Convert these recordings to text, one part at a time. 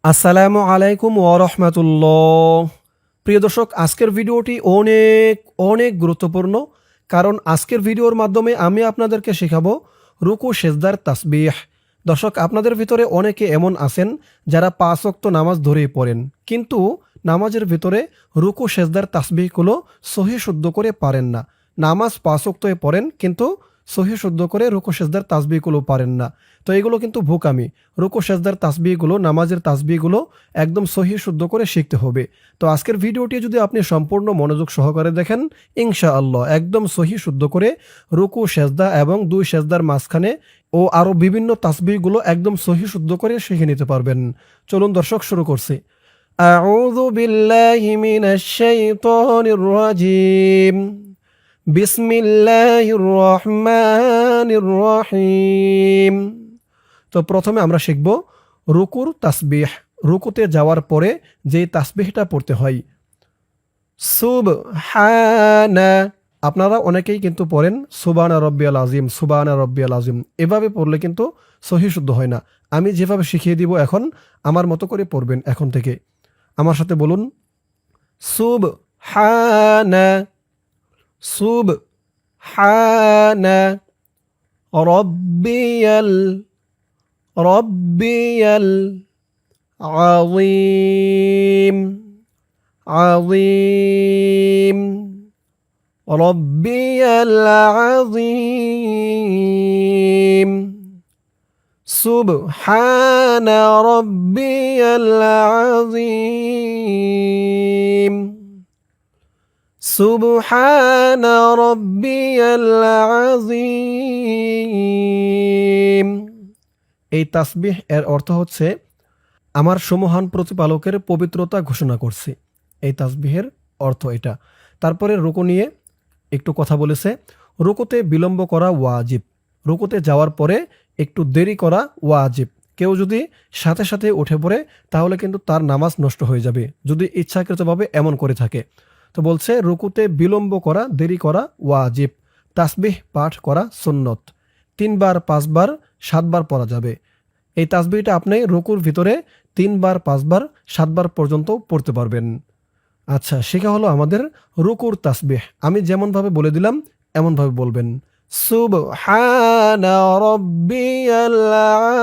আসসালামু আলাইকুম ওয়া রাহমাতুল্লাহ। প্রিয় দর্শক, আজকের ভিডিওটি অনেক অনেক গুরুত্বপূর্ণ, কারণ আজকের ভিডিওর মাধ্যমে আমি আপনাদেরকে শেখাবো রুকু সেজদার তাসবিহ। দর্শক, আপনাদের ভিতরে অনেকে এমন আছেন যারা ৫ ওয়াক্ত নামাজ ধরেই পড়েন, কিন্তু নামাজের ভিতরে রুকু সেজদার তাসবিহগুলো সহি শুদ্ধ করে পারেন না। নামাজ ৫ ওয়াক্তই পড়েন, কিন্তু সহি শুদ্ধ করে রুকু সেজদার তাসবিহগুলো পারেন না। তো এগুলো কিন্তু ভুকামি। রুকু সেজদার তাসবিহগুলো, নামাজের তাসবিহগুলো একদম সহি শুদ্ধ করে শিখতে হবে। তো আজকের ভিডিওটি যদি আপনি সম্পূর্ণ মনোযোগ সহকারে দেখেন, ইনশাআল্লাহ একদম সহি শুদ্ধ করে রুকু সেজদা এবং ২ সেজদার মাঝখানে ও আরও বিভিন্ন তাসবিহগুলো একদম সহি শুদ্ধ করে শিখে নিতে পারবেন। চলুন দর্শক, শুরু করছি। আউযু বিল্লাহি মিনাশ শাইতানির রাজিম। বিসমিল্লাহির রহমানির রহিম। তো প্রথমে আমরা শিখব রুকুর তাসবিহ। রুকুতে যাওয়ার পরে যে তাসবিহটা পড়তে হয়, সুবহানা। আপনারা অনেকেই কিন্তু পড়েন সুবহানা রব্বিয়াল আযীম, সুবহানা রব্বিয়াল আযীম। এভাবে পড়লে কিন্তু সহি শুদ্ধ হয় না। আমি যেভাবে শিখিয়ে দিব এখন, আমার মতো করে পড়বেন এখন থেকে। আমার সাথে বলুন, সুবহানা, সুবহানা রব্বিয়াল রব্বিয়াল আযীম, আযীম রব্বিয়াল আযীম, সুবহানা রব্বিয়াল আযীম, সুবহানা রব্বিয়াল আযীম। এই তাসবিহ এর অর্থ হচ্ছে আমার সমহান প্রতিপালকের পবিত্রতা ঘোষণা করছি। এই তাসবিহের অর্থ এটা। তারপরে রুকু নিয়ে একটু কথা বলেছে। রুকুতে বিলম্ব করা ওয়াজিব। রুকুতে যাওয়ার পরে একটু দেরি করা ওয়াজিব। কেউ যদি সাথে সাথে উঠে পড়ে, তাহলে কিন্তু তার নামাজ নষ্ট হয়ে যাবে, যদি ইচ্ছাকৃতভাবে এমন করে থাকে। তো বলছে রুকুতে বিলম্ব করা, দেরি করা ওয়াজিব। তাসবিহ পাঠ করা সুন্নত। ৩ বার, ৫ বার, ৭ বার পড়া যাবে। এই তাসবিহটা আপনি রুকুর ভিতরে ৩ বার, ৫ বার, ৭ বার পর্যন্ত পড়তে পারবেন। আচ্ছা, শেখা হলো আমাদের রুকুর তাসবিহ। আমি যেমনভাবে বলে দিলাম এমনভাবে বলবেন। সুবহানা রব্বিয়াল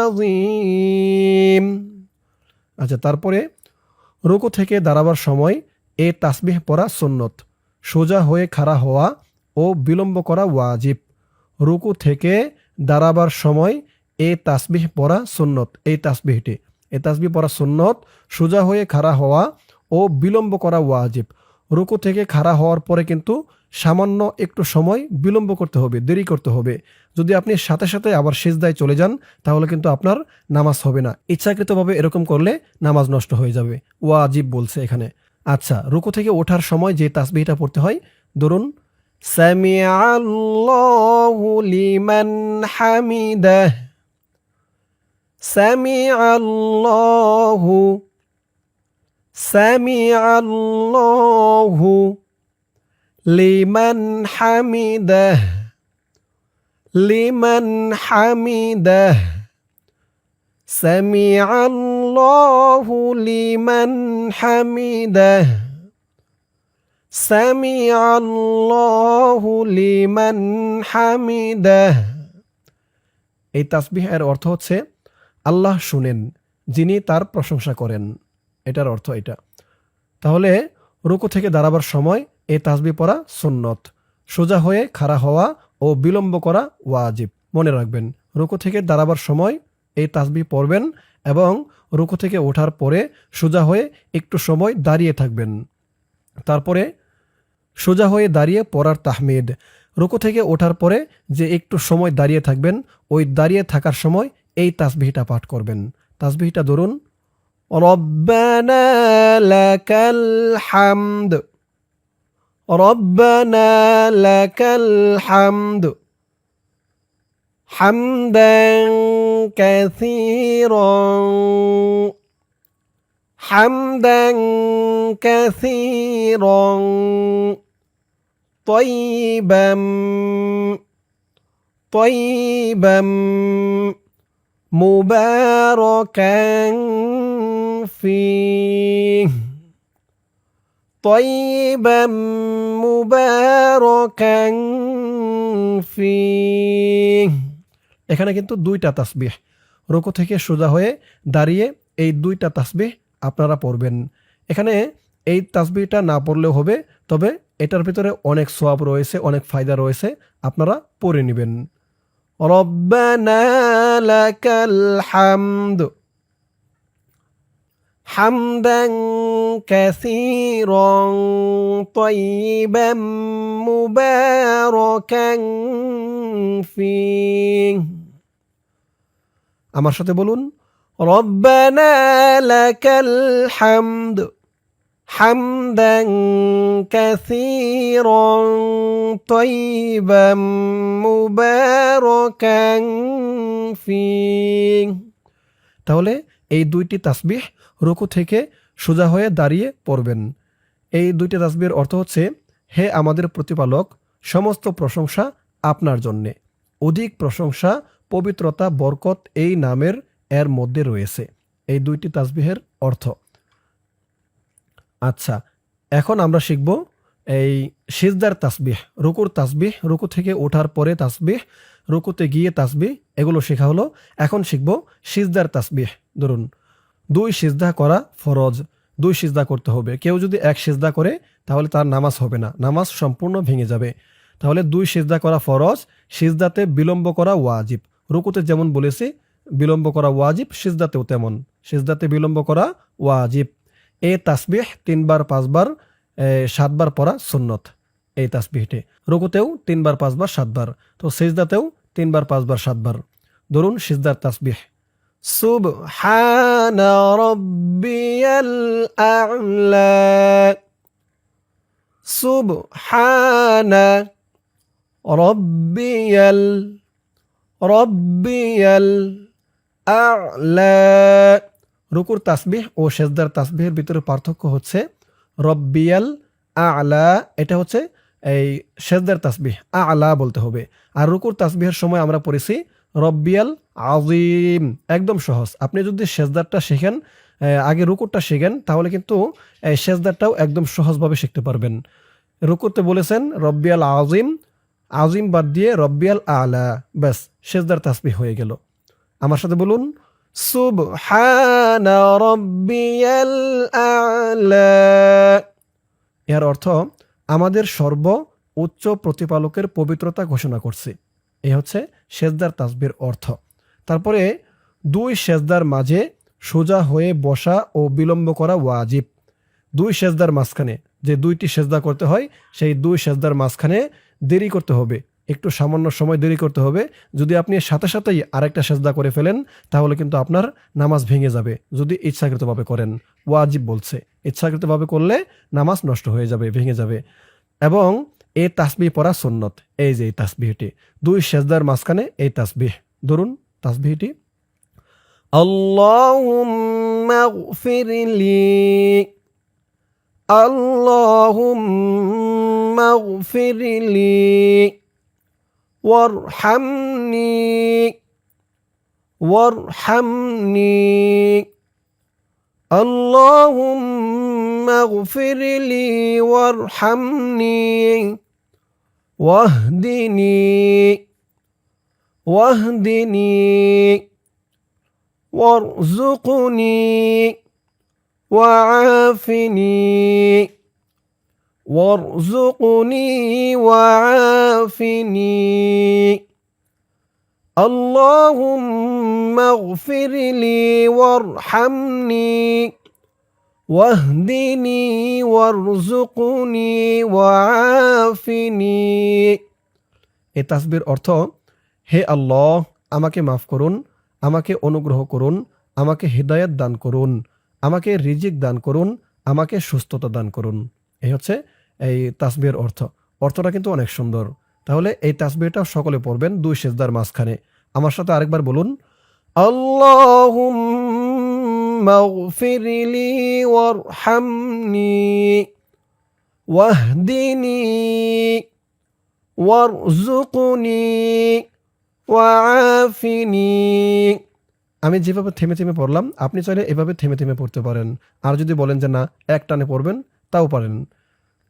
আযীম। আচ্ছা, তারপরে রুকু থেকে দাঁড়াবার সময় এ তাসবিহ পড়া সুন্নত। সোজা হয়ে খাড়া হওয়া ও বিলম্ব করা ওয়াজিব। রুকু থেকে দাঁড়াবার সময় এ তাসবিহ পড়া সুন্নত। এই তাসবিহ পড়া সুন্নত। সোজা হয়ে খাড়া হওয়া ও বিলম্ব করা ওয়াজিব। রুকু থেকে খাড়া হওয়ার পরে কিন্তু সামান্য একটু সময় বিলম্ব করতে হবে, দেরি করতে হবে। যদি আপনি সাথে সাথে আবার সিজদায় চলে যান, তাহলে কিন্তু আপনার নামাজ হবে না। ইচ্ছাকৃতভাবে এরকম করলে নামাজ নষ্ট হয়ে যাবে। ওয়াজিব বলছে এখানে। আচ্ছা, রুকু থেকে ওঠার সময় যে তাসবিহটা পড়তে হয়, ধরুন সামিআল্লাহু লিমান হামিদাহ, সামিআল্লাহু, সামিআল্লাহু লিমান হামিদাহ, লিমান হামিদাহ, সামিআল্লাহু লিমান হামিদাহ, সামিআল্লাহু লিমান হামিদাহ। এই তাসবিহ এর অর্থ হচ্ছে আল্লাহ শুনেন, যিনি তার প্রশংসা করেন। এটার অর্থ এটা। তাহলে রুকু থেকে দাঁড়াবার সময় এই তাসবিহ পড়া সুন্নত। সোজা হয়ে খাড়া হওয়া ও বিলম্ব করা ওয়াজিব। মনে রাখবেন, রুকু থেকে দাঁড়াবার সময় এই তাসবিহ পড়বেন এবং রুকু থেকে ওঠার পরে সোজা হয়ে একটু সময় দাঁড়িয়ে থাকবেন। তারপরে সোজা হয়ে দাঁড়িয়ে পড়ার তাহমিদ। রুকু থেকে ওঠার পরে যে একটু সময় দাঁড়িয়ে থাকবেন, ওই দাঁড়িয়ে থাকার সময় এই তাসবিহটা পাঠ করবেন। তাসবিহটা ধরুন রব্বানা লাকাল হামদ, রব্বানা লাকাল হামদ, হামদান কাসীরান, হামদান কাসীরান, طيبا طيبا مباركا فيه طيبا مباركا فيه এখানে কিন্তু দুইটা তাসবিহ রুকু থেকে সোজা হয়ে দাঁড়িয়ে এই দুইটা তাসবিহ আপনারা পড়বেন এখানে এই তাসবিহটা না পড়লেও হবে তবে এটার ভিতরে অনেক সওয়াব রয়েছে অনেক ফায়দা রয়েছে আপনারা পড়ে নেবেন রব্বানা লাকাল হামদ হামদান কাসীরান তাইয়িবান মুবারাকান ফীহ আমার সাথে বলুন রব্বানা লাকাল হামদ হামদান কাসীরান তাইয়িবান মুবারাকান ফীহ তাহলে এই দুইটি তাসবিহ রুকু থেকে সোজা হয়ে দাঁড়িয়ে পড়বেন এই দুইটি তাসবিহের অর্থ হচ্ছে হে আমাদের প্রতিপালক সমস্ত প্রশংসা আপনার জন্যে অধিক প্রশংসা পবিত্রতা বরকত এই নামের এর মধ্যে রয়েছে এই দুইটি তাসবিহের অর্থ আচ্ছা এখন আমরা শিখব এই সিজদার তাসবিহ রুকুর তাসবিহ রুকু থেকে ওঠার পরে তাসবিহ রুকুতে গিয়ে তাসবিহ এগুলো শেখা হলো এখন শিখব সিজদার তাসবিহ ধরুন 2 সিজদা করা ফরজ 2 সিজদা করতে হবে কেউ যদি এক সিজদা করে তাহলে তার নামাজ হবে না নামাজ সম্পূর্ণ ভেঙে যাবে তাহলে 2 সিজদা করা ফরজ সিজদাতে বিলম্ব করা ওয়াজিব রুকুতে যেমন বলেছি বিলম্ব করা ওয়াজিব সিজদাতেও তেমন সিজদাতে বিলম্ব করা ওয়াজিব এই তাসবিহ 3 বার 5 বার 7 বার পড়া সুন্নত এই তাসবিহটি রুকুতেও 3 বার 5 বার 7 বার তো সিজদাতেও 3 বার 5 বার 7 বার ধরুন সিজদার তাসবিহ সুবহানা রাব্বিয়াল আ'লা সুবহানা রাব্বিয়াল আ'লা রুকুর তাসবিহ ও সিজদার তাসবিহের ভিতরে পার্থক্য হচ্ছে রব্বিয়াল আ'লা এটা হচ্ছে এই সিজদার তাসবিহ আ'লা বলতে হবে আর রুকুর তাসবিহের সময় আমরা পড়েছি রব্বিয়াল আযীম একদম সহজ আপনি যদি সিজদারটা শিখেন আগে রুকুরটা শিখেন তাহলে কিন্তু এই সিজদারটাও একদম সহজভাবে শিখতে পারবেন রুকুতে বলেছেন রব্বিয়াল আযীম আযীম বাদ দিয়ে রব্বিয়াল আ'লা বাস সিজদার তাসবিহ হয়ে গেল আমার সাথে বলুন সুবহানা রাব্বিয়াল আ'লা এর অর্থ আমাদের সর্ব উচ্চ প্রতিপালকের পবিত্রতা ঘোষণা করছে এই হচ্ছে সিজদার তাসবিহের অর্থ তারপরে 2 সিজদার মাঝে সোজা হয়ে বসা ও বিলম্ব করা ওয়াজিব 2 সিজদার মাঝখানে যে 2টি সিজদা করতে হয় সেই 2 সিজদার মাঝখানে দেরি করতে হবে একটু সামান্য সময় দেরি করতে হবে যদি আপনি সাথে সাথেই আরেকটা সিজদা করে ফেলেন তাহলে কিন্তু আপনার নামাজ ভেঙে যাবে যদি ইচ্ছাকৃতভাবে করেন ওয়াজিব বলছে ইচ্ছাকৃতভাবে করলে নামাজ নষ্ট হয়ে যাবে ভেঙে যাবে এবং এই তাসবিহ পড়া সুন্নত এই যে এই তাসবিহটি 2 সিজদার মাঝখানে এই তাসবিহ ধরুন তাসবিহটি আল্লাহুম্মা গফিরলি আল্লাহুম্মা গফিরলি ওয়ারহামনি আল্লাহুম্মা গফিরলি ওয়ারহামনি واهدني وارزقني وعافني اللهم اغفر لي وارحمني واهدني وارزقني وعافني এই তাসবির অর্থ হে আল্লাহ আমাকে মাফ করুন আমাকে অনুগ্রহ করুন আমাকে হিদায়াত দান করুন আমাকে রিজিক দান করুন আমাকে সুস্থতা দান করুন এই হচ্ছে এই তাসবিহের অর্থটা কিন্তু অনেক সুন্দর তাহলে এই তাসবিহটা সকলে পড়বেন 2 সিজদার মাঝখানে আমার সাথে আরেকবার বলুন আল্লাহুম্মা গফিরলি ওয়ারহামনি ওয়াহদিনি ওয়ারযুকনি ওয়াআফিনি আমি যেভাবে থেমে থেমে পড়লাম আপনি চাইলে এভাবে থেমে থেমে পড়তে পারেন। আর যদি বলেন যে না এক টানে পড়বেন তাও পারেন।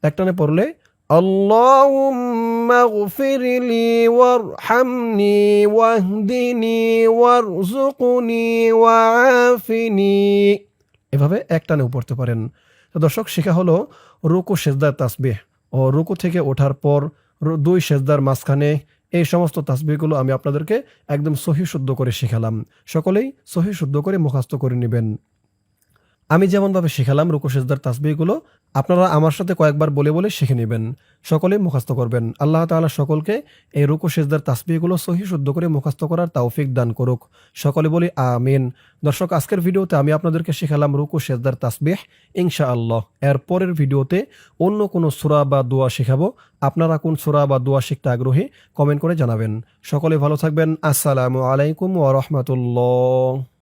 এক টানে পড়লে আল্লাহুম্মা গফিরলি ওয়ারহামনি ওয়াহদিনি ওয়ারযুকনি ওয়াআফিনি, এভাবে এক টানেও পড়তে পারেন। তো দর্শক, শেখা হলো রুকু সেজদার তাসবিহ ও রুকু থেকে ওঠার পর দুই সেজদার মাঝখানে এই সমস্ত তাসবিহগুলো আমি আপনাদেরকে একদম সহি শুদ্ধ করে শেখালাম। সকলেই সহি শুদ্ধ করে মুখস্থ করে নেবেন। আমি যেমনভাবে শেখালাম রুকু সেজদার তাসবিহগুলো আপনারা আমার সাথে কয়েকবার বলে বলে শিখে নেবেন, সকলেই মুখস্থ করবেন। আল্লাহ তাআলা সকলকে এই রুকু সেজদার তাসবিহগুলো সহি শুদ্ধ করে মুখস্থ করার তৌফিক দান করুক। সকলে বলি আমিন। দর্শক, আজকের ভিডিওতে আমি আপনাদেরকে শেখালাম রুকু সেজদার তাসবিহ। ইনশাআল্লাহ এর পরের ভিডিওতে অন্য কোনো সূরা বা দোয়া শেখাবো। আপনারা কোন সূরা বা দোয়া শিখতে আগ্রহী কমেন্ট করে জানাবেন। সকলে ভালো থাকবেন। আসসালামু আলাইকুম ওয়া রাহমাতুল্লাহ।